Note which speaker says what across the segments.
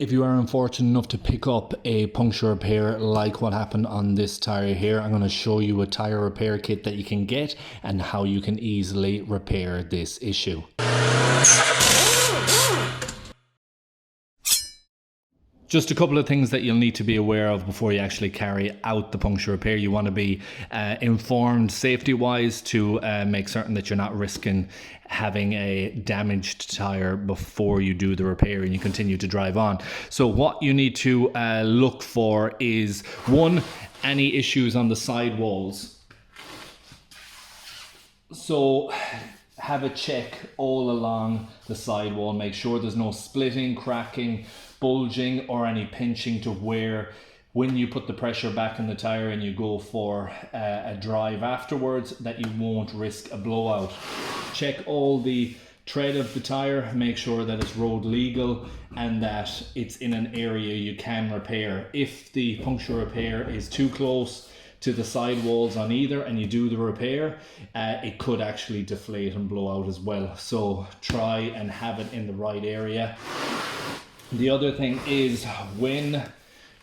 Speaker 1: If you are unfortunate enough to pick up a puncture repair like what happened on this tyre here, I'm going to show you a tyre repair kit that you can get and how you can easily repair this issue. Just a couple of things that you'll need to be aware of before you actually carry out the puncture repair. You want to be informed safety-wise to make certain that you're not risking having a damaged tyre before you do the repair and you continue to drive on. So what you need to look for is, one, any issues on the sidewalls. So have a check all along the sidewall. Make sure there's no splitting, cracking, bulging or any pinching, to where when you put the pressure back in the tyre and you go for a drive afterwards, that you won't risk a blowout. Check all the tread of the tyre, make sure that it's road legal and that it's in an area you can repair. If the puncture repair is too close to the sidewalls on either and you do the repair, it could actually deflate and blow out as well. So try and have it in the right area. The other thing is, when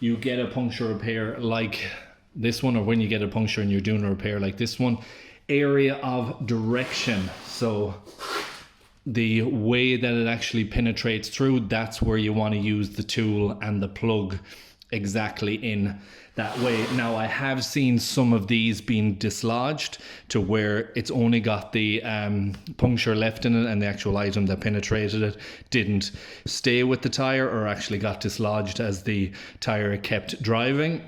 Speaker 1: you get a puncture repair like this one, or when you get a puncture and you're doing a repair like this one, area of direction. So the way that it actually penetrates through, that's where you want to use the tool and the plug exactly in that way. Now, I have seen some of these being dislodged to where it's only got the puncture left in it and the actual item that penetrated it didn't stay with the tyre or actually got dislodged as the tyre kept driving.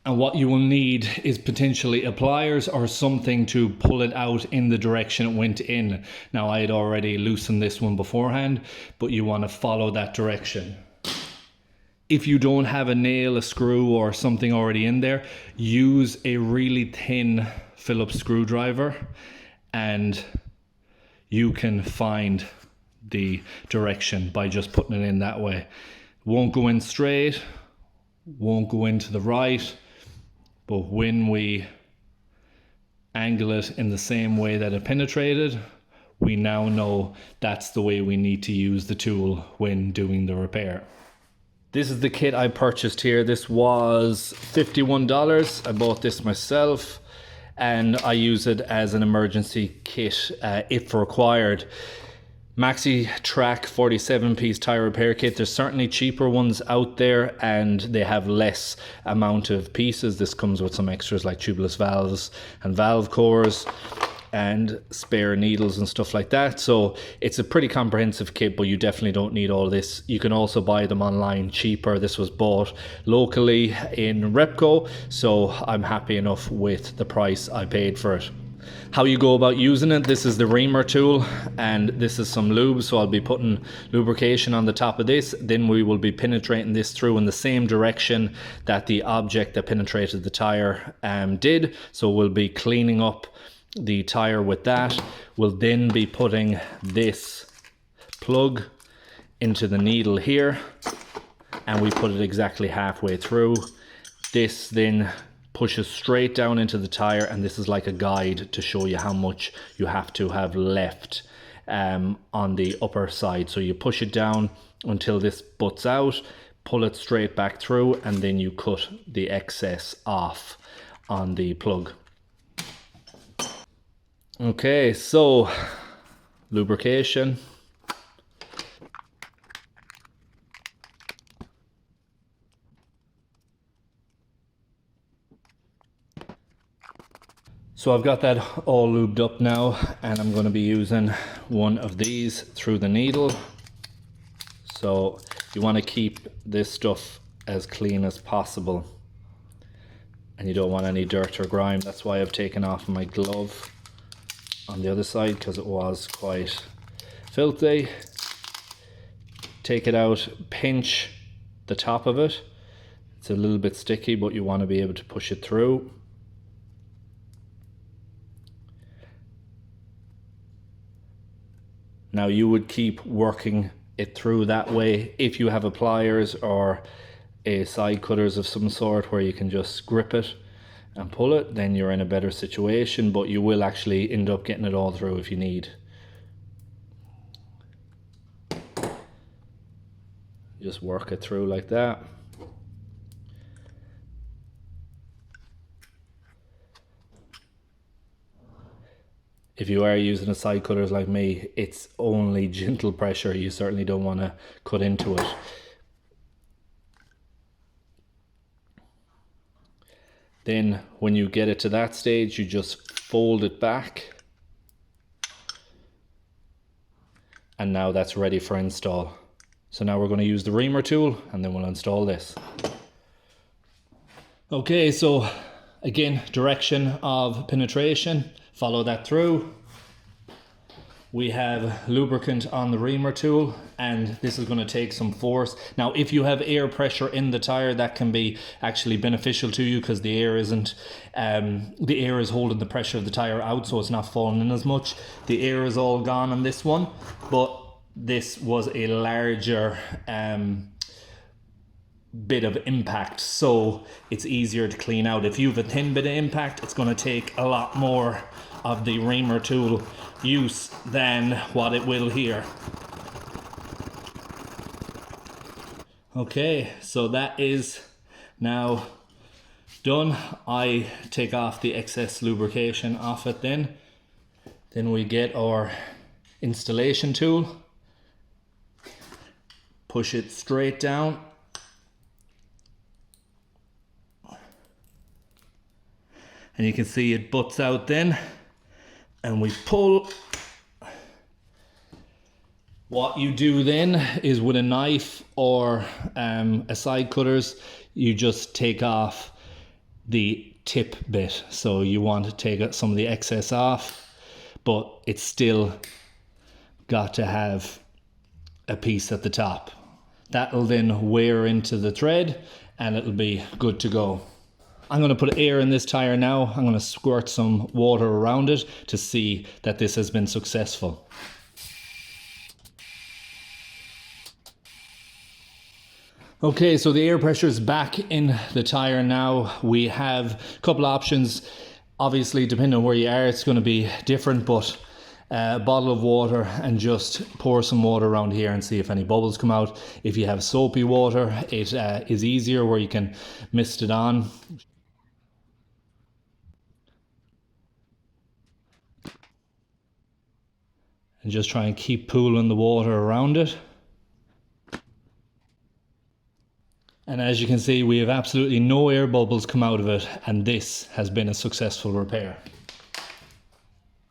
Speaker 1: And what you will need is potentially a pliers or something to pull it out in the direction it went in. Now, I had already loosened this one beforehand, but you want to follow that direction. If you don't have a nail, a screw or something already in there, use a really thin Phillips screwdriver and you can find the direction by just putting it in that way. Won't go in straight, won't go into the right, but when we angle it in the same way that it penetrated, we now know that's the way we need to use the tool when doing the repair. This is the kit I purchased here. This was $51. I bought this myself and I use it as an emergency kit if required. Maxi Track 47-piece tyre repair kit. There's certainly cheaper ones out there and they have less amount of pieces. This comes with some extras like tubeless valves and valve cores and spare needles and stuff like that. So it's a pretty comprehensive kit, but you definitely don't need all this. You can also buy them online cheaper. This was bought locally in Repco, so I'm happy enough with the price I paid for it. How you go about using it: this is the reamer tool and this is some lube, so I'll be putting lubrication on the top of this. Then we will be penetrating this through in the same direction that the object that penetrated the tire did. So we'll be cleaning up the tire with that. We'll then be putting this plug into the needle here and we put it exactly halfway through. This then pushes straight down into the tire and this is like a guide to show you how much you have to have left on the upper side. So you push it down until this butts out, pull it straight back through, and then you cut the excess off on the plug. Okay, so lubrication. So I've got that all lubed up now and I'm going to be using one of these through the needle. So you want to keep this stuff as clean as possible and you don't want any dirt or grime. That's why I've taken off my glove on the other side, because it was quite filthy. Take it out, pinch the top of it. It's a little bit sticky, but you want to be able to push it through. Now you would keep working it through that way. If you have a pliers or a side cutters of some sort where you can just grip it and pull it, then you're in a better situation, but you will actually end up getting it all through if you need. Just work it through like that. If you are using a side cutters like me, it's only gentle pressure. You certainly don't want to cut into it. Then when you get it to that stage, you just fold it back. And now that's ready for install. So now we're going to use the reamer tool and then we'll install this. Okay, so again, direction of penetration, follow that through. We have lubricant on the reamer tool and this is going to take some force. Now if you have air pressure in the tire, that can be actually beneficial to you because the air is holding the pressure of the tire out, so it's not falling in as much. The air is all gone on this one, but this was a larger bit of impact, so it's easier to clean out. If you have a thin bit of impact, it's going to take a lot more of the reamer tool use than what it will here. Okay, so that is now done. I take off the excess lubrication off it then. Then we get our installation tool, push it straight down. And you can see it butts out then, and we pull. What you do then is with a knife or a side cutters, you just take off the tip bit. So you want to take some of the excess off, but it's still got to have a piece at the top. That'll then wear into the thread and it'll be good to go. I'm going to put air in this tire now. I'm going to squirt some water around it to see that this has been successful. Okay, so the air pressure is back in the tire now. We have a couple options. Obviously, depending on where you are, it's going to be different, but a bottle of water and just pour some water around here and see if any bubbles come out. If you have soapy water, it is easier where you can mist it on. And just try and keep pooling the water around it. And as you can see, we have absolutely no air bubbles come out of it, and this has been a successful repair.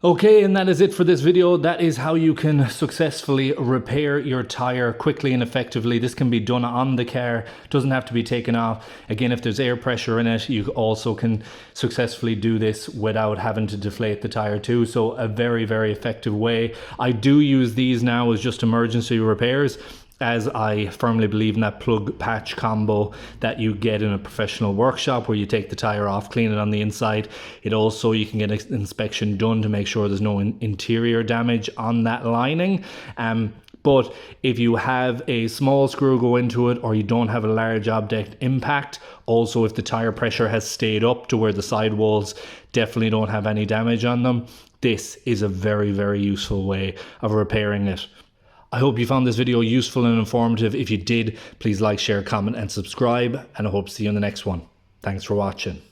Speaker 1: Okay, and that is it for this video. That is how you can successfully repair your tire quickly and effectively. This can be done on the car, doesn't have to be taken off. Again, if there's air pressure in it, you also can successfully do this without having to deflate the tire too. So a very, very effective way. I do use these now as just emergency repairs, as I firmly believe in that plug patch combo that you get in a professional workshop where you take the tire off, clean it on the inside. It also, you can get an inspection done to make sure there's no interior damage on that lining. But if you have a small screw go into it, or you don't have a large object impact, also if the tire pressure has stayed up to where the sidewalls definitely don't have any damage on them, this is a very, very useful way of repairing it. I hope you found this video useful and informative. If you did, please like, share, comment and subscribe, and I hope to see you in the next one. Thanks for watching.